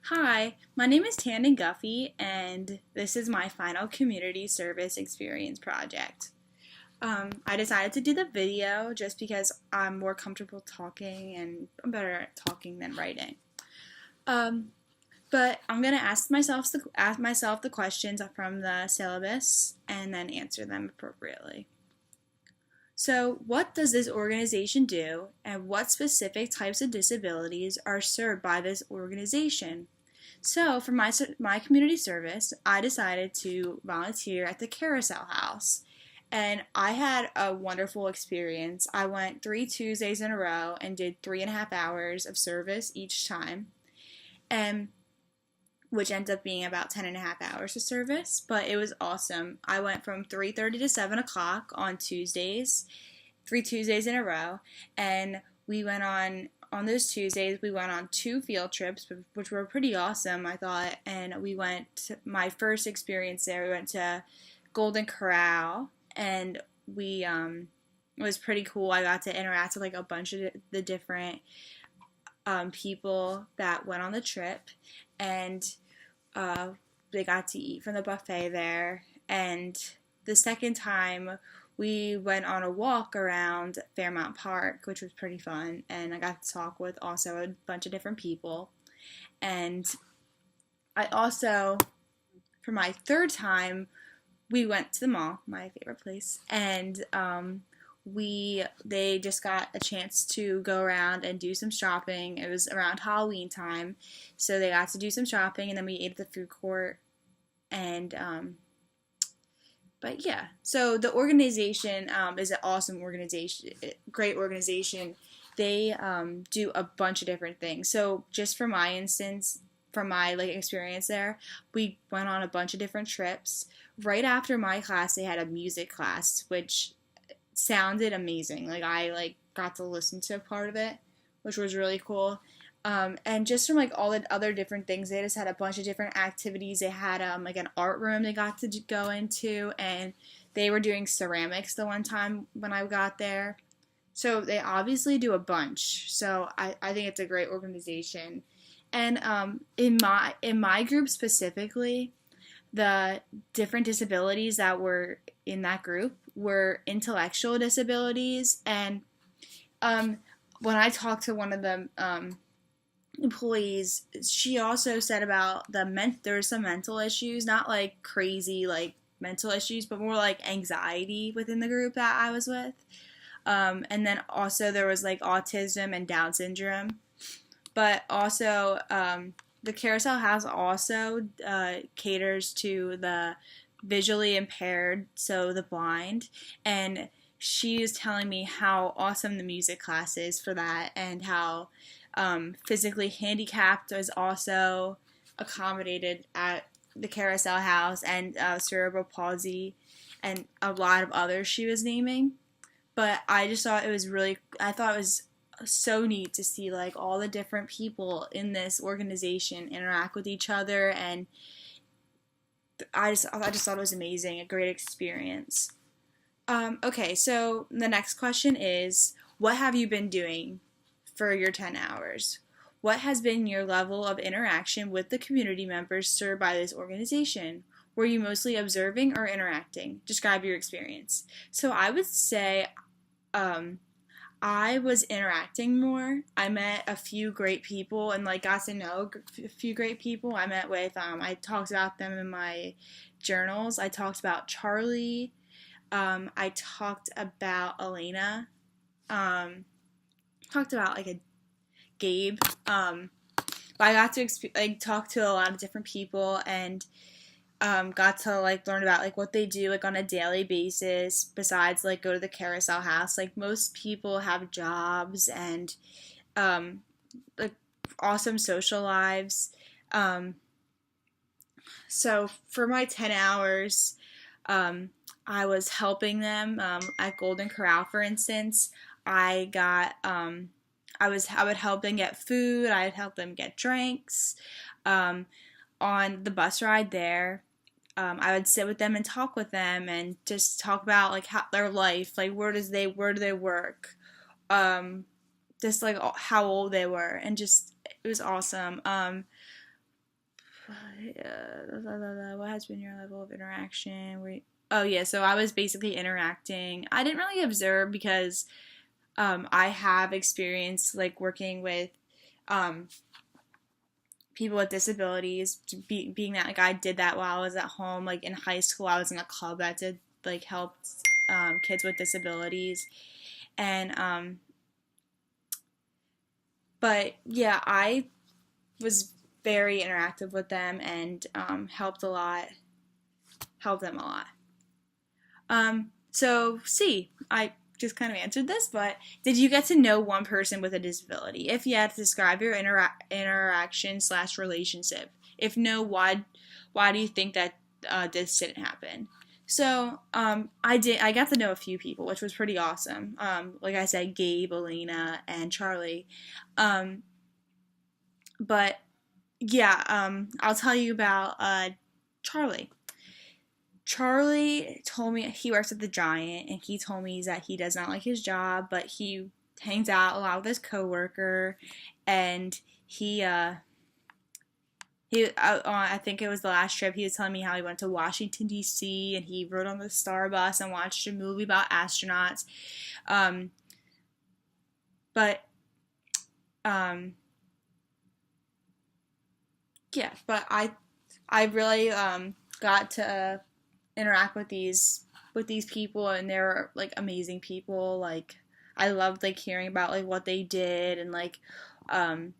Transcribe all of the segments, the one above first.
Hi, my name is Tandon Guffey, and this is my final community service experience project. I decided to do the video just because I'm more comfortable talking and I'm better at talking than writing. Um, but I'm gonna ask myself the questions from the syllabus and then answer them appropriately. So, what does this organization do, and what specific types of disabilities are served by this organization? So, for my community service, I decided to volunteer at the Carousel House, and I had a wonderful experience. I went 3 Tuesdays in a row and did 3.5 hours of service each time, and which ends up being about 10.5 hours of service. But it was awesome. I went from 3:30 to 7 o'clock on Tuesdays, 3 Tuesdays in a row, and we went on those Tuesdays, we went on 2 field trips, which were pretty awesome, I thought. And my first experience there, we went to Golden Corral, and it was pretty cool. I got to interact with like a bunch of the different people that went on the trip, and uh, they got to eat from the buffet there. And the second time, we went on a walk around Fairmount Park, which was pretty fun, and I got to talk with also a bunch of different people. And I also, for my third time, we went to the mall, my favorite place, and they just got a chance to go around and do some shopping. It was around Halloween time, so they got to do some shopping, and then we ate at the food court, and but yeah, so the organization is an awesome organization, great organization. They do a bunch of different things. So just for my instance, from my like experience there, we went on a bunch of different trips. Right after my class, they had a music class, which sounded amazing. Like I got to listen to a part of it, which was really cool. And just from like all the other different things, they just had a bunch of different activities. They had like an art room they got to go into, and they were doing ceramics the one time when I got there. So they obviously do a bunch. So I think it's a great organization. And in my group specifically, the different disabilities that were in that group were intellectual disabilities. And when I talked to one of the employees, she also said about there were some mental issues, not like crazy like mental issues, but more like anxiety within the group that I was with. And then also there was like autism and Down syndrome. But also the Carousel House also caters to the visually impaired, so the blind, and she was telling me how awesome the music class is for that, and how physically handicapped is also accommodated at the Carousel House, and cerebral palsy, and a lot of others she was naming. But I just thought I thought it was so neat to see like all the different people in this organization interact with each other, and I just thought it was amazing, a great experience. Okay, so the next question is, what have you been doing for your 10 hours? What has been your level of interaction with the community members served by this organization? Were you mostly observing or interacting? Describe your experience. So I would say I was interacting more. I met a few great people and like got to know a few great people. I met with I talked about them in my journals. I talked about Charlie. I talked about Elena. Talked about like a Gabe. But I got to talk to a lot of different people, and got to like learn about like what they do like on a daily basis besides like go to the Carousel House. Like most people have jobs and like awesome social lives. So for my 10 hours, I was helping them at Golden Corral, for instance. I would help them get food. I'd help them get drinks. On the bus ride there, I would sit with them and talk with them and just talk about like how their life, like where do they work, just like how old they were, and just it was awesome. What has been your level of interaction? Oh yeah, so I was basically interacting. I didn't really observe because I have experience like working with um, people with disabilities. Being that like I did that while I was at home, like in high school, I was in a club that did like help kids with disabilities, and but yeah, I was very interactive with them and helped them a lot. So C, I just kind of answered this, but did you get to know one person with a disability? If you had to describe your interaction slash relationship. If no, why do you think that this didn't happen? So I got to know a few people, which was pretty awesome. Like I said, Gabe, Elena, and Charlie. Um, but yeah, I'll tell you about Charlie. Charlie told me he works at the Giant, and he told me that he does not like his job, but he hangs out a lot with his coworker, and I think it was the last trip, he was telling me how he went to Washington D.C. and he rode on the Star Bus and watched a movie about astronauts. Um, but yeah, but I really got to interact with these people, and they're like amazing people. Like I loved like hearing about like what they did, and like um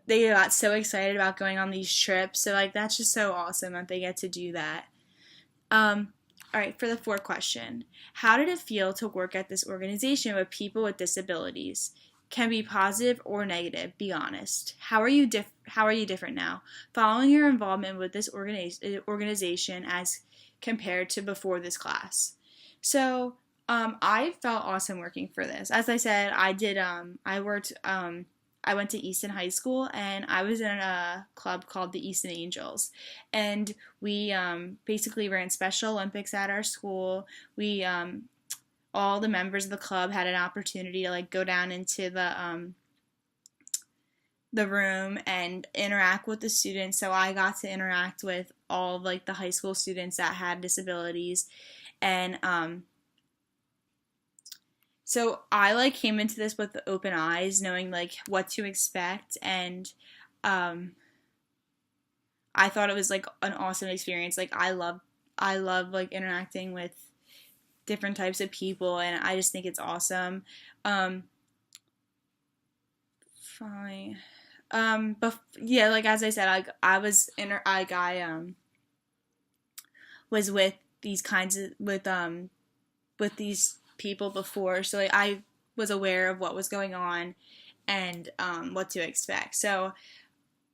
they got so excited about going on these trips. So like that's just so awesome that they get to do that. All right, for the fourth question, how did it feel to work at this organization with people with disabilities? Can be positive or negative. Be honest. How are you different now? Following your involvement with this organization as compared to before this class. So I felt awesome working for this. As I said, I did. I went to Easton High School, and I was in a club called the Easton Angels, and we basically ran Special Olympics at our school. We all the members of the club had an opportunity to like go down into the room and interact with the students. So I got to interact with all of like the high school students that had disabilities, and so I like came into this with open eyes, knowing like what to expect, and um, I thought it was like an awesome experience. Like I love like interacting with different types of people, and I just think it's awesome. Um, Fine. But yeah, like as I said, I was I was with these kinds of with these people before, so like I was aware of what was going on and what to expect. So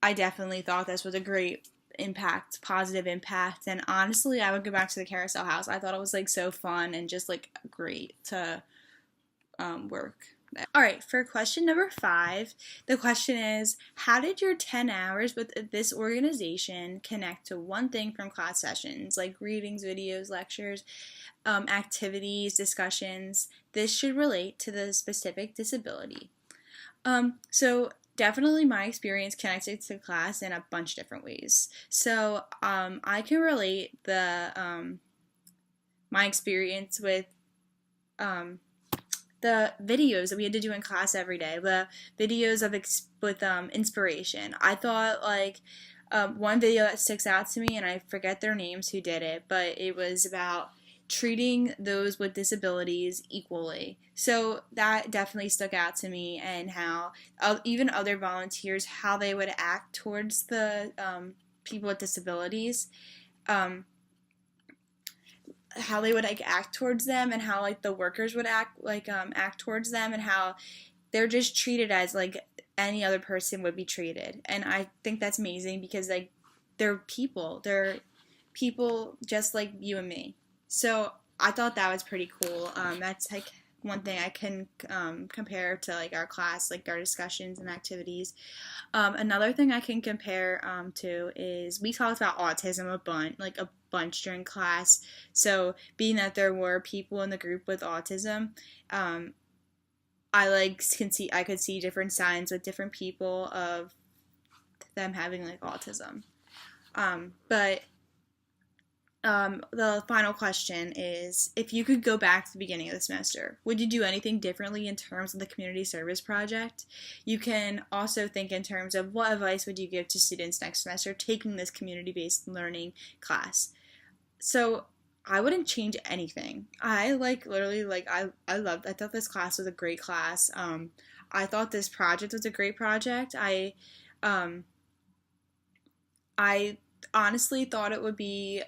I definitely thought this was a great impact, positive impact, and honestly, I would go back to the Carousel House. I thought it was like so fun and just like great to work. All right, for question number 5, the question is, how did your 10 hours with this organization connect to one thing from class sessions, like readings, videos, lectures, activities, discussions? This should relate to the specific disability. So definitely my experience connected to class in a bunch of different ways. So I can relate my experience with the videos that we had to do in class every day, the videos of with inspiration. I thought like one video that sticks out to me, and I forget their names who did it, but it was about treating those with disabilities equally. So that definitely stuck out to me, and how even other volunteers, how they would act towards the people with disabilities. How they would like act towards them, and how like the workers would act towards them, and how they're just treated as like any other person would be treated. And I think that's amazing, because like they're people just like you and me. So I thought that was pretty cool. That's like one thing I can compare to like our class, like our discussions and activities. Another thing I can compare to is we talked about autism a bunch during class. So being that there were people in the group with autism, I could see different signs with different people of them having like autism. But the final question is, if you could go back to the beginning of the semester, would you do anything differently in terms of the community service project? You can also think in terms of what advice would you give to students next semester taking this community-based learning class. So I wouldn't change anything. I thought this class was a great class. I thought this project was a great project. I honestly thought it would be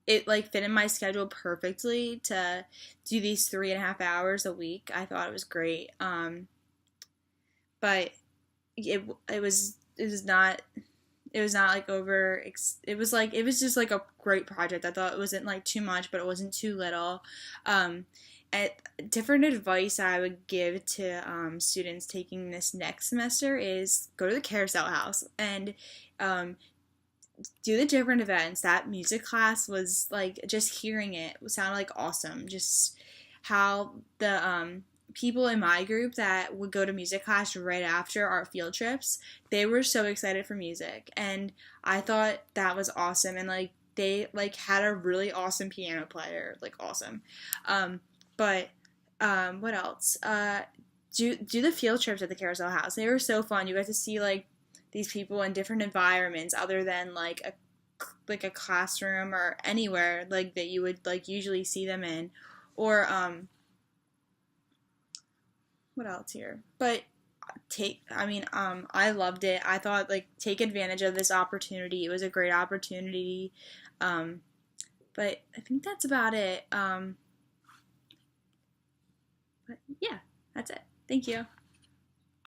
it like fit in my schedule perfectly to do these 3.5 hours a week. I thought it was great. But it was not like it was just like a great project. I thought it wasn't like too much, but it wasn't too little. And different advice I would give to students taking this next semester is go to the Carousel House and do the different events. That music class was like, just hearing it sounded like awesome. Just how the people in my group that would go to music class right after our field trips, they were so excited for music, and I thought that was awesome. And like they like had a really awesome piano player, like awesome. But what else? Do the field trips at the Carousel House. They were so fun. You got to see like these people in different environments other than like a classroom or anywhere like that you would like usually see them in. Or what else here? But I loved it. I thought like take advantage of this opportunity. It was a great opportunity. But I think that's about it. But yeah, that's it. Thank you.